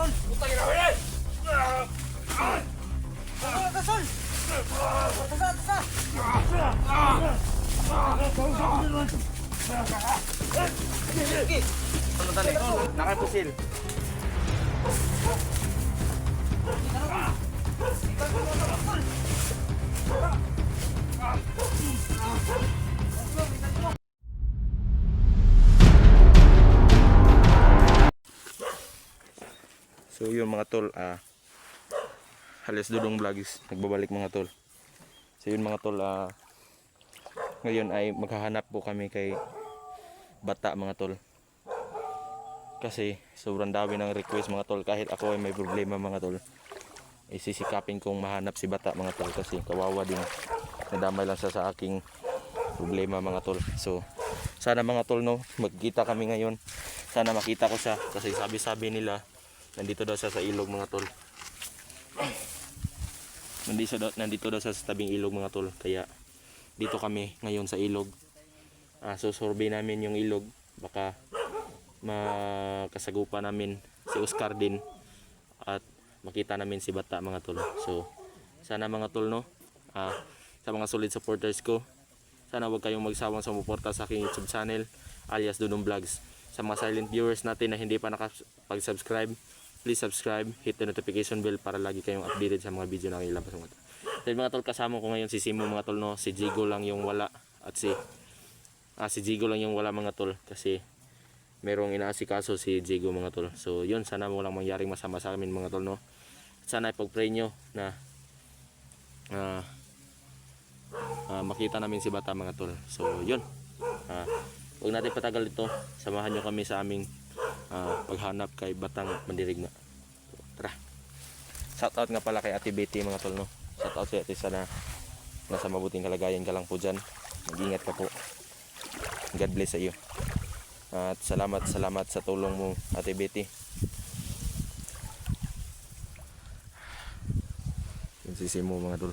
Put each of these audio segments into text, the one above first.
Putang ina, wala! Tasol! Tasa! Ano tali? Nakapusil. So yun mga tol, Alias Dudong Vlogs nagbabalik mga tol. So yun mga tol, ngayon ay maghahanap po kami kay bata mga tol. Kasi sobrang dami ng request mga tol, kahit ako ay may problema mga tol. Isisikapin kong mahanap si bata mga tol kasi kawawa din. Nadamay lang siya sa aking problema mga tol. So sana mga tol no, magkita kami ngayon. Sana makita ko siya kasi sabi-sabi nila nandito daw siya sa ilog mga tol. Nandito daw siya sa tabing ilog mga tol. Kaya dito kami ngayon sa ilog. Susurvey namin yung ilog. Baka makasagupa namin si Oscar din. At makita namin si bata mga tol. So sana mga tol no, sa mga solid supporters ko, sana huwag kayong magsawang sumuporta sa aking YouTube channel alias Dudong Vlogs. Sa mga silent viewers natin na hindi pa nakapag-subscribe, please subscribe, hit the notification bell para lagi kayong updated sa mga video na ilabas mga tol. Dahil mga tol, kasama ko ngayon si Simo mga tol no, si Jigo lang yung wala at si Jigo lang yung wala mga tol kasi merong inaasikaso si Jigo mga tol. So yun, sana walang mangyaring masama sa amin mga tol no. Sana ipag-pray nyo na makita namin si bata mga tol. So yun, huwag natin patagal ito, samahan nyo kami sa aming paghanap kay Batang Mandirigma. So, tara. Shoutout nga pala kay Ate Betty mga tol no. Shoutout sa ate, sana nasa mabuting kalagayan ka lang po dyan. Mag-ingat ka po. God bless sa iyo. At salamat sa tulong mo Ate Betty. Yung sisi mo mga tol.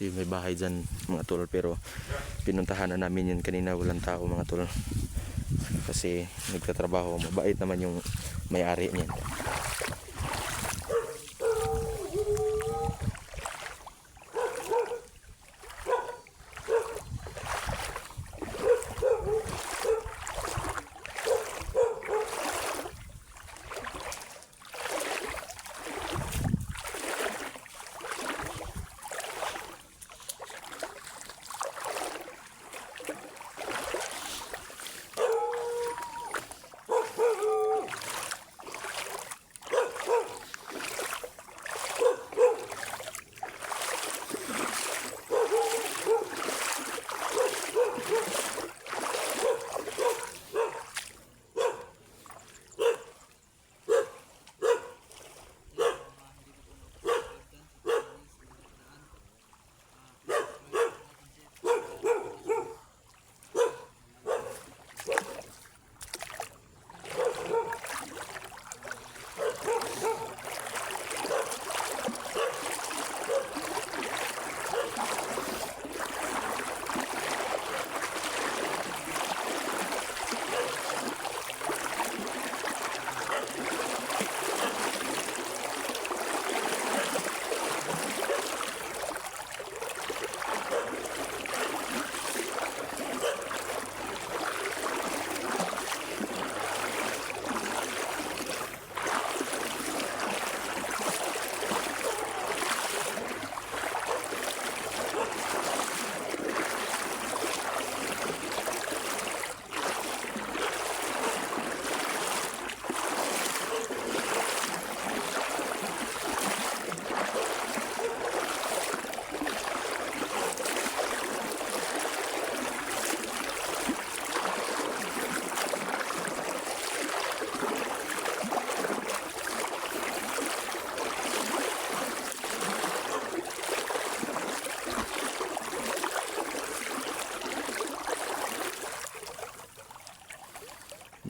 May bahay dyan mga tol, pero pinuntahan na namin yun kanina, walang tao mga tol kasi nagtatrabaho. Mabait naman yung may-ari niyan.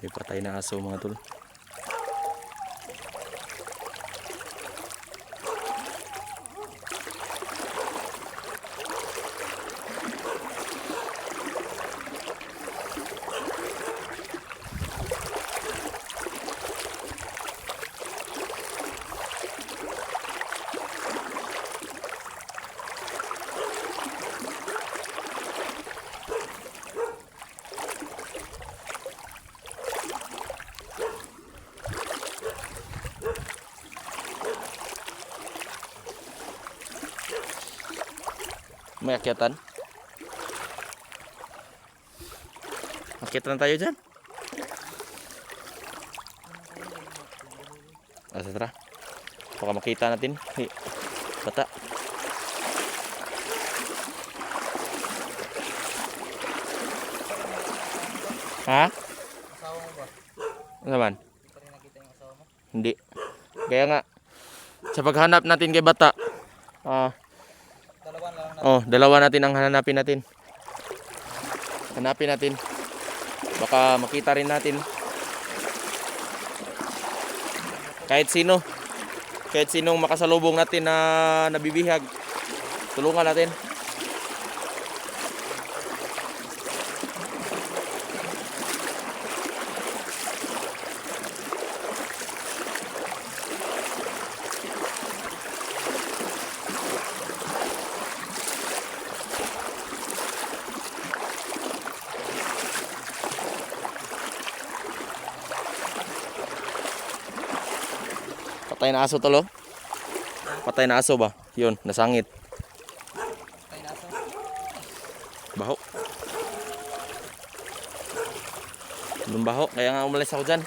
May patay na aso mga tol. May akyatan. Akyatan tayo dyan. Tara. Baka makita natin. Hey, bata. Ha? Asawa mo ba? Ano naman? Hindi pa rin nakita yung asawa mo? Hindi. Kaya nga, sa paghanap natin kay bata, Dalawan lang na. oh, dalawa natin ang hanapin natin. Hanapin natin. Baka makita rin natin. Kahit sino. Kahit sinong makasalubong natin na nabibihag. Tulungan natin. Patay na aso tolo. Patay na aso ba? Yun, nasangit. Patay na aso. Baho. Lumbaho, kaya nga umalis ako dyan.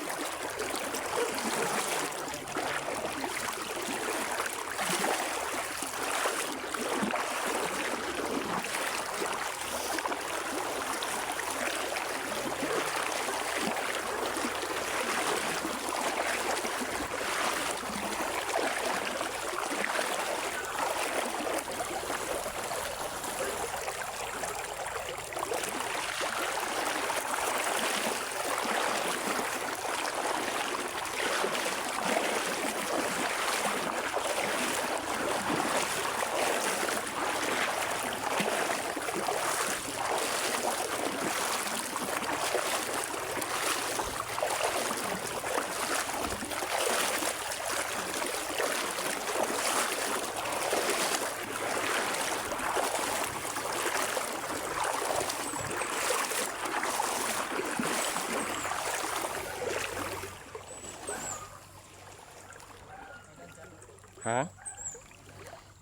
Ha?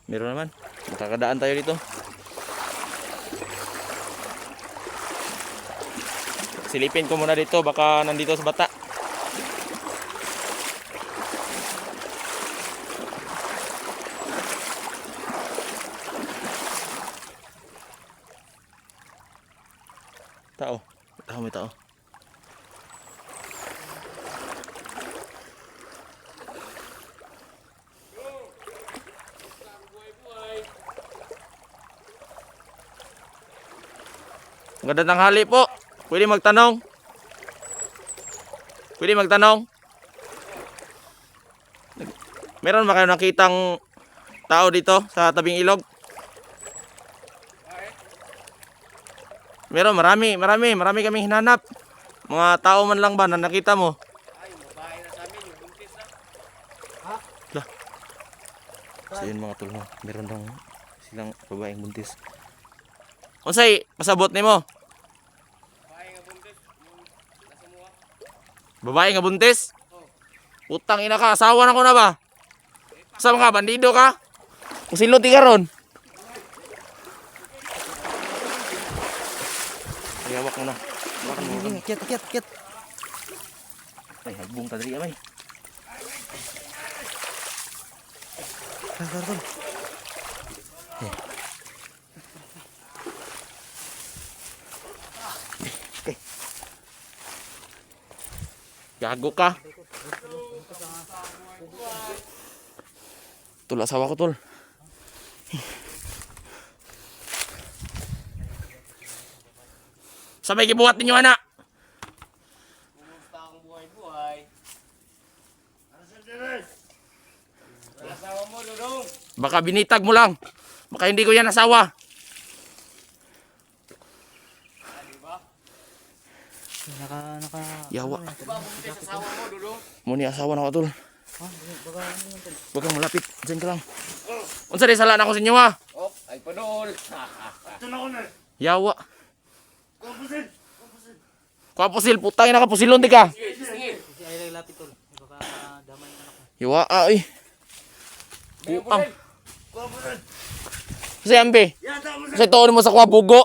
Meron naman. Makakadaan tayo dito. Silipin ko muna dito. Baka nandito sa bata. Tao. Tao, may tao. Magandang tanghali po. Pwede magtanong? Pwede magtanong? Meron ba kayo nakitang tao dito sa tabing ilog? Meron, marami kaming hinanap. Mga tao man lang ba na nakita mo? Ay, babae na sa amin. Yung buntis na. Ha? Lah. So yun mga tol, meron daw silang babaeng buntis. Unsay pasabot nimo? Babae nga buntis. Yung nasa muha. Babae nga buntis? Utang ina ka, asawa na ko na ba? Sa mga bandido ka? Kung sinuti ka ron? Ay, hawak mo na. Hawakan mo. Kit. Ay, hagbong ka dali, amay. Tol. Gago ka. Tol, asawa ko, tol. Sabay kibuhat ninyo, anak. Kumusta ako Baka binitag mo lang. Baka hindi ko yan asawa. Yawa. Diba, bumili sa asawa mo, Dudong? Muni asawa na ko tol. Baka ano yun tol? Huwag kang malapit. Diyan ka lang. Unsa di sala na ako sa inyo ha? Oh, ay padol. Yawa. Kuwapusil. Putang ina ka. Pusilon di ka. Sige, sige. Kasi ay lapit tol. Baka damay yung anak mo. Yawa ay. May Puang. pusil. Kasi ambe. Kasi toon mo sa kuha bugo.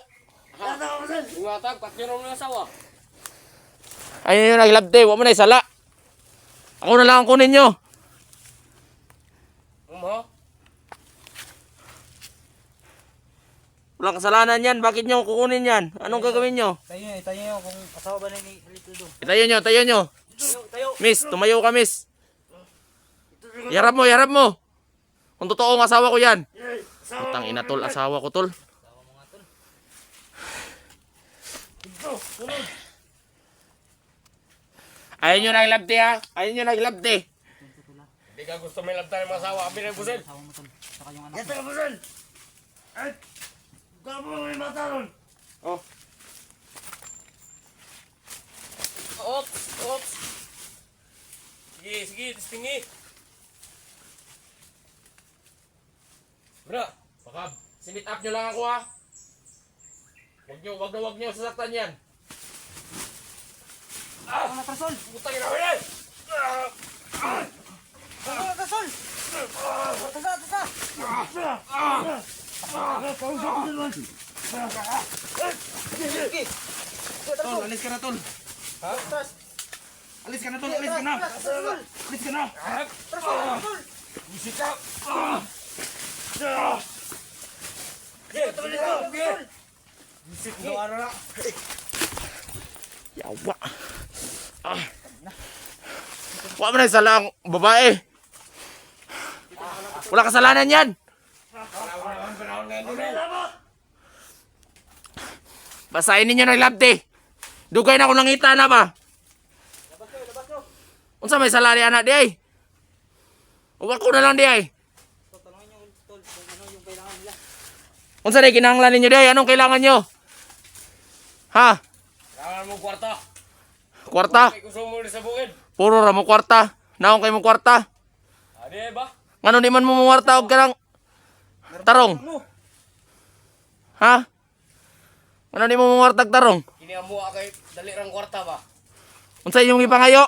Iwatag, patiro mo ng asawa. Ayun yung naglabte. Huwag mo na isala. Ako na lang ang kunin nyo. Ha? Walang kasalanan yan. Bakit nyo kukunin yan? Anong gagawin nyo? Tayo nyo kung asawa ba na ni Halito doon. Tayo nyo, tayo nyo. Tayo. Miss, tumayo ka miss. Yarap mo, yarap mo. Kung totoo ang asawa ko yan. Putang ina tol, asawa ko tol. Asawa mo nga tol. Ayun nyo naglabte ha. Ayun nyo naglabte. Hindi ka gusto may labtan ng mga asawa. Abi na pusil. Asawa mo tol. Saka yung anak mo. Oh. Ops, ops. Sige, sige, testingi. Bro, Baka sinit up nyo lang ako ha. Wag nyo sasaktan yan. Ako na Tarsol. putang ina ko yan. Ako na Tarsol. Tasa. Sige. Tol, alis ka na tol. Tras. Alis ka na tol, alis ka na. Tarsol. Alis ka na. Tarsol. Sikap. Bisik mo ano na. Yawa. Wala mo na isa lang, babae. Wala kasalanan yan. Panahon ngayon doon. Basahin ninyo ng labte. Dugay na ako nangita na ba? Unsa may salari anak di ay? Uwag ko na lang di ay. Tanungin nyo tol kung ano yung kailangan nila. Unsa na kinahanglan ninyo di ay? Anong kailangan nyo? Ha? Kailangan mo kwarta. Kwarta? Kay gusto mo sa bukid. Puro ra mo kwarta. Naong kay mo kwarta. Adi ba? Ngano di man mo muwarta og kanang tarong? Ha? Ano di mo muwartag tarong? Kini amo kay dali rang kwarta ba? Unsa inyong ipangayo?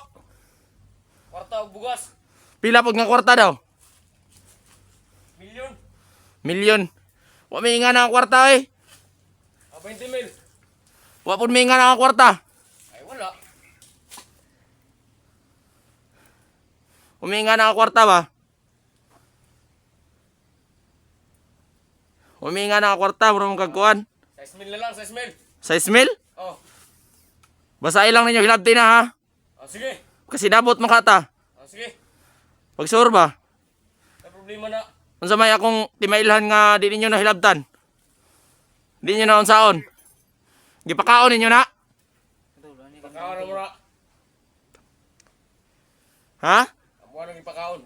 Kwarta og bugas. Pila pod nga kwarta daw? Milyon. Milyon. Wa may nga na ang kwarta eh. 20 mil. Wa pod may nga na ang kwarta. Ay wala. Huminga na ang kwarta ba? Huminga na ang kwarta, bro mong kagkuhan. 6 mil na lang, 6 mil. 6 mil? Oh. Basahin lang ninyo, hilabti na ha. Oh, sige. Kasi nabot mo kata. Oh, sige. Pag sure ba? May problema na. Unsa may akong timailhan nga di ninyo na hilabtan? Di ninyo na unsaon? Gipakaon ninyo na? Tol, ano yung Pakaon mo na. Ha? Amo nang ipakaon.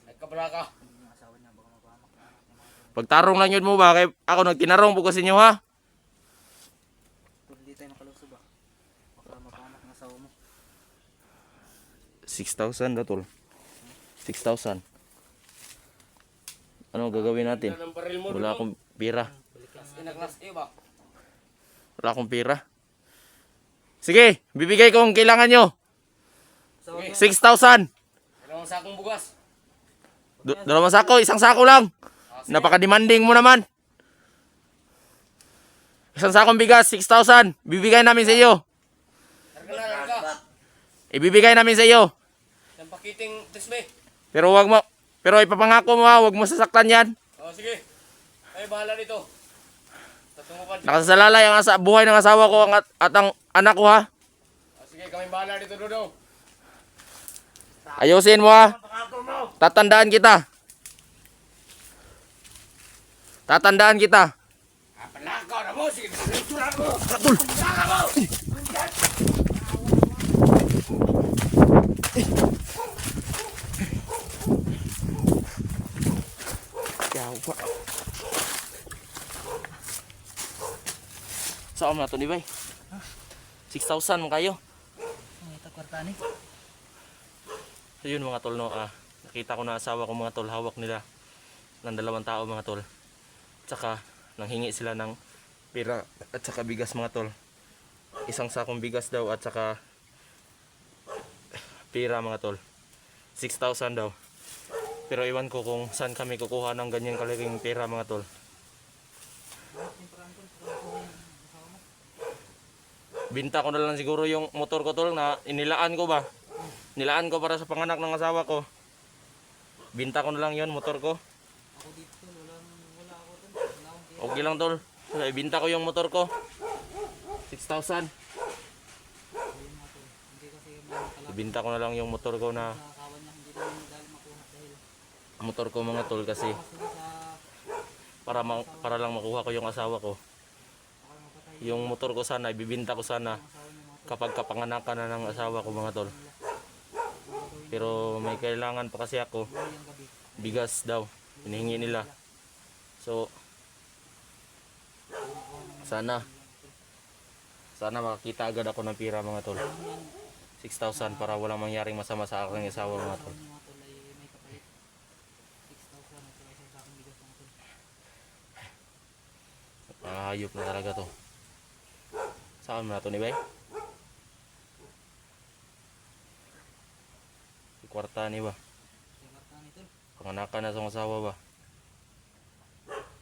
Ay kabala ka. asawa niya baka mapahamak na anak niya. Pagtarong lang yun mo ba? Kay ako nagtinarong po kasi inyo ha. Tol, hindi tayo makalusog ba? Baka mapahamak ng asawa mo. 6,000 na tol. 6,000. Ano gagawin natin? Ang baril mo. Wala akong pira. Inaklas ba? Wala akong pira. Sige, bibigay ko kung kailangan nyo. Asawa niya. 6,000. Dalawang sakong bugas. Dalawang sako, isang sako lang. Napaka-demanding mo naman. Isang sakong bigas, 6,000. Bibigay namin sa iyo. Larga na, larga. Ibibigay namin sa iyo. Yung pakiting tisbe. Pero ipapangako mo ha, huwag mo sasaktan yan. Oh, sige. Ay, bahala dito. Tatungukan. Nakasalalay ang buhay ng asawa ko at ang anak ko ha. Oh, sige, kami bahala dito, Dudong. Ayusin mo ha. Tatandaan kita. Tatandaan kita. Panakaw na mo. Sige, tura mo. Saan mo na ito ni Bay? 6,000 mo kayo. Ang ito kwarta ni. So yun mga tol, no, nakita ko na asawa ko mga tol, hawak nila ng 2 tao mga tol. Tsaka nanghingi sila ng pera at saka bigas mga tol. Isang sakong bigas daw at saka pera mga tol. 6,000 daw. Pero iwan ko kung saan kami kukuha ng ganyan kalaking pera mga tol. Binta ko na lang siguro yung motor ko tol na inilaan ko ba. Nilaan ko para sa panganak ng asawa ko. Binta ko na lang yon motor ko. Ako dito tol, wala ako tol. Wala akong pera. Okay lang tol. So, ibinta ko yung motor ko. 6,000. Ayun mga tol. Hindi kasi may Ibinta ko na lang yung motor ko na sa asawa niya, hindi naman dahil makuha dahil motor ko mga tol kasi sila sa para lang makuha ko yung asawa ko. Yung motor ko sana ibibinta ko sana kapag kapanganakan na ng asawa ko mga tol. Pero may kailangan pa kasi ako. Bigas daw. Hinihingi nila. So sana makakita agad ako ng pira mga tol. 6,000 para walang mangyaring masama sa aking asawa mga tol. mga tol ay may kapalit. 6,000 at saka isang sakong bigas mga tol. Hayop na talaga to. Saan mo na to ni Bay? Kwarta ni ba? Sa kwarta ni tol. Panganakan na sa asawa ba?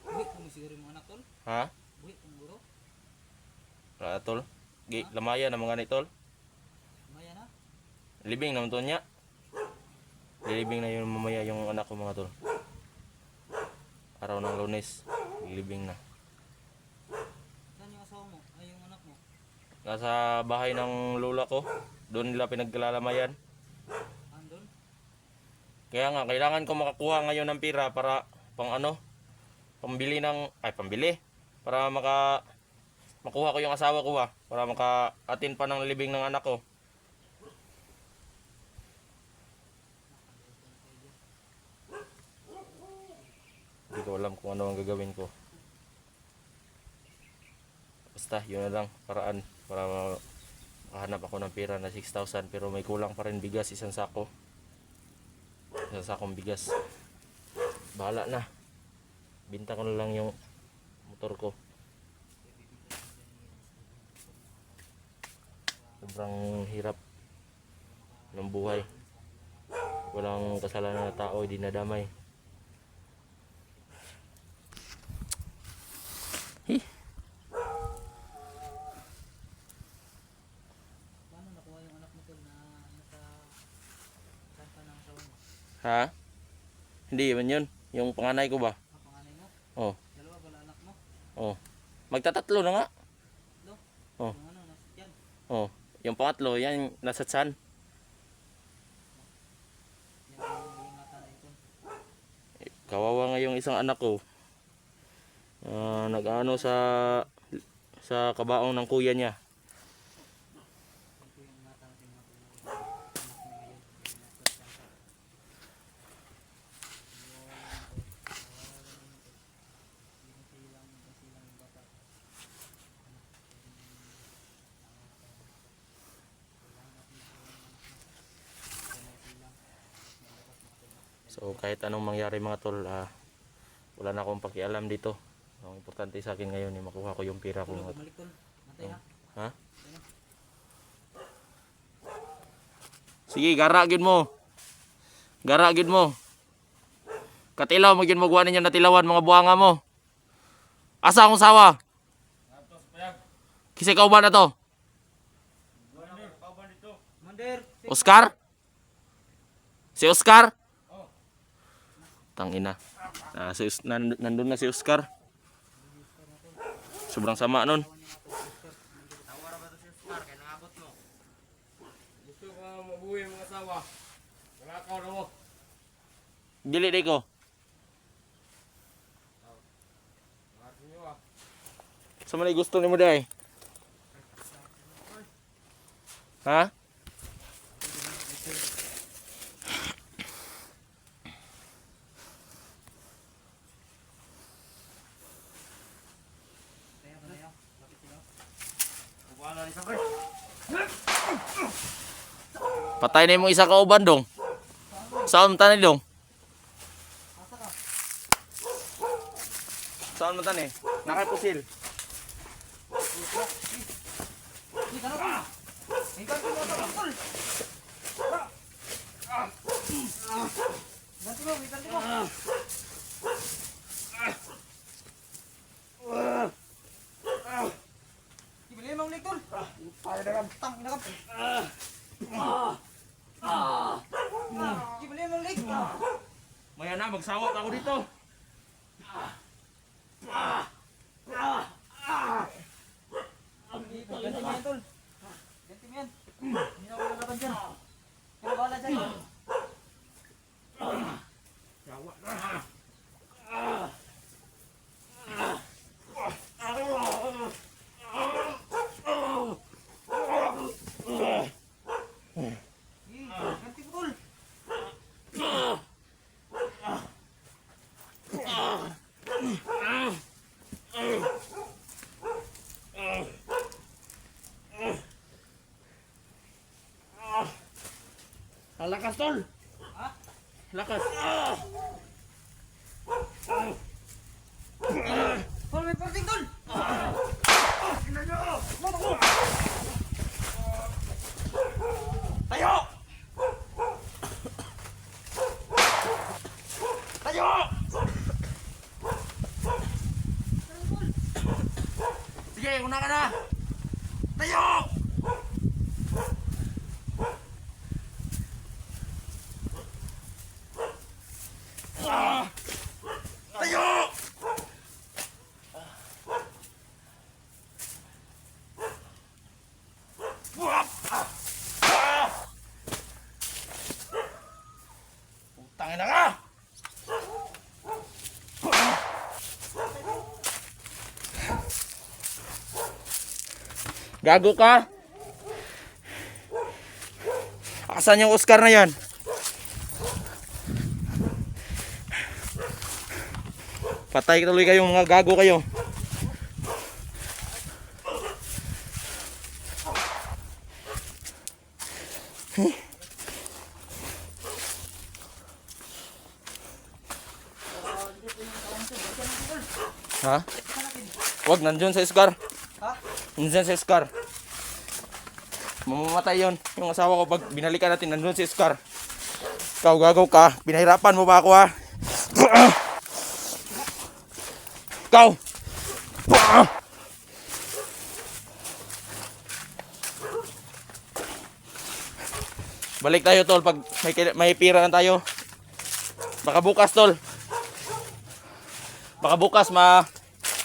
Buhi kung siguro yung mga anak tol. Ha? Buhi kung guro. Wala tol. Lamaya na mga ni tol. Maya na. Libing naman to niya. Libing na yun mamaya yung anak ko mga tol. Araw ng Lunes. Libing na. Saan yung asawa mo? Ay yung anak mo? Nasa bahay ng lola ko. Doon nila pinagkalalamayan. Andon? Kaya nga, kailangan ko makakuha ngayon ng pira para pambili para makuha ko yung asawa ko ba, para maka-atin pa ng libing ng anak ko. Hindi ko alam kung ano ang gagawin ko. Basta, yun na lang, paraan para makahanap ako ng pira na 6,000 pero may kulang pa rin bigas, isang sakong bigas. Bahala na. Binta ko na lang yung motor ko. Sobrang hirap ng buhay. Walang kasalanan na tao, hindi nadamay. Paano nakuha yung anak mo tol na nasa saan ka ng asawa mo? Ha? Hindi man yun. Yung panganay ko ba? Ang panganay mo? Oh, Dalawa pala anak mo? oh. Magtatatlo na nga. Lo? Oh. Yung ano, nasa yan. Oh, yung pangatlo, yan nasa tiyan. Yan ang ingatan na ito. Kawawa nga yung isang anak ko. Nag-ano sa kabaong ng kuya niya. Ito yung ingatan natin mga tol. Anak niya ngayon. Nasa saan ka. So kahit anong mangyari mga tol, wala na akong pakialam dito. Ang importante sa akin ngayon ay makuha ko yung pira ko. Bumalik tol. Matay ha. Ha? Sige, garagin mo. Garagin mo. Katilaw, magin magwa ninyo natilawan mga buhanga mo. Asa akong sawa? Kisay kauban na to? Mander! Oscar? Si Oscar? Tangina. Nandun na si Oscar. Sobrang sama nun. Tawara ba ito si Oscar? Kaya nangabot mo. Gusto ka mabuhay mga asawa. Wala ka na mo. Dili di ko. Martin nyo ah. Sa manay gusto ni mo day? Ha? Kaya ba na yun? Bakit sila? ni Sakay. Patay na yung isa ka uban dong. Saan mo tani dong? Saan mo tani? Nakapusil. Kita na tol. Ikan ko mo tol. Ganti mo, ikan ko. Ibili mo ulit tol. Tang ina ka. Ibili mo ulit. Maya na, magsawat ako dito. Ganti mo yan tol. Ganti mo yan. Hindi na ako lalaban dyan. Pero bahala dyan. Ganti mo tol. Lakas tol. Ha? Lakas. Tol, may parting tol. Tayo! Tayo! Sige, una ka na! Tayo! Tayo! Tangin na ka! Gago ka? Asan yung Oscar na yan? Patay tuloy kayo, mga gago kayo. Ha? Wag, nandiyon sa Oscar. Ha? Nandiyan sa Oscar. Mamamatay yon. Yung asawa ko pag binalikan natin, nandiyon si Oscar. Ikaw gagaw ka. Pinahirapan mo ba ako ha? Ikaw! Balik tayo tol pag may pira na tayo. Baka bukas tol. Baka bukas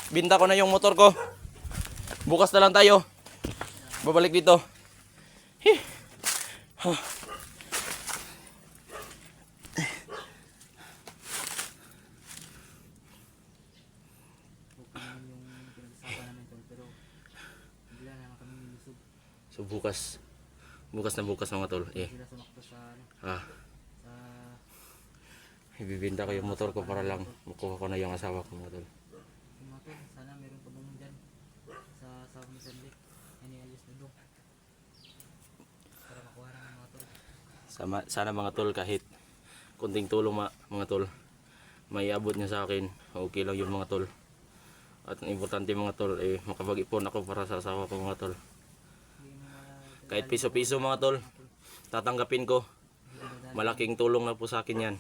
binta ko na yung motor ko. Bukas na lang tayo. Babalik dito. So bukas mga tol. Sila sumakto sa sa Ibibinta ko yung motor ko para lang makuha ko na yung asawa ko mga tol. mga tol. Sana meron tumulong dyan sa South Sunday. Yan ayos na doon. Para makuha na ng mga tol. Sana mga tol kahit kunting tulong mga tol. May abot niya sa akin. Okay lang yung mga tol. At ang importante mga tol makapag-ipon ako para sa asawa ko mga tol. Kahit piso-piso mga tol, tatanggapin ko. Malaking tulong na po sa akin yan.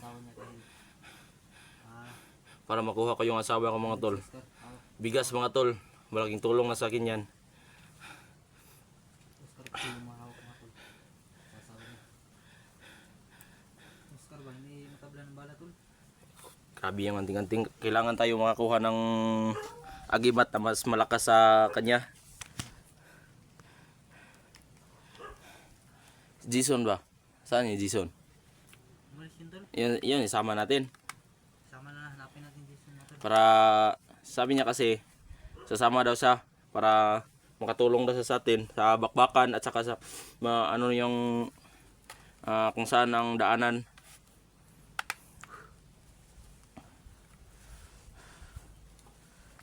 Para makuha ko yung asawa ko mga tol. Bigas mga tol, malaking tulong na sa akin yan. Oscar ba? Hindi matabla ng bala tol? Grabe yung anting-anting. Kailangan tayo makakuha ng agimat na mas malakas sa kanya. Jason ba? Saan yung Jason? Umalis yun tol? Yun, isama natin. Sama na, hanapin natin Jason na tol. Para sabi niya kasi sasama daw siya para makatulong daw siya sa atin sa bakbakan at saka sa ano yung kung saan ang daanan.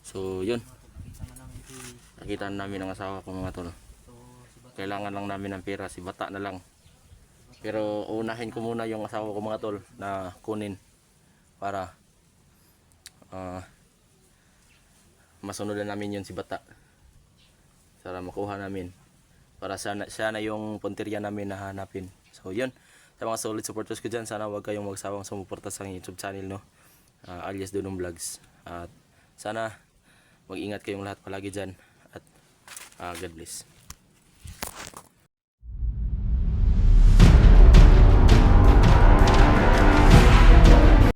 So yun, Nakita na lang ito. nakita namin ang asawa ko mga tol. So kailangan lang namin ng pera, si bata na lang. Pero unahin ko muna yung asawa ko mga tol na kunin para masunod na namin yun si bata. Para makuha namin. Para siya na yung punteriya namin na hanapin. So yun, sa mga solid supporters ko dyan, sana huwag kayong magsawang sumuporta sa YouTube channel, no? Alias Dudong Vlogs. At sana mag-ingat kayong lahat palagi dyan. At God bless.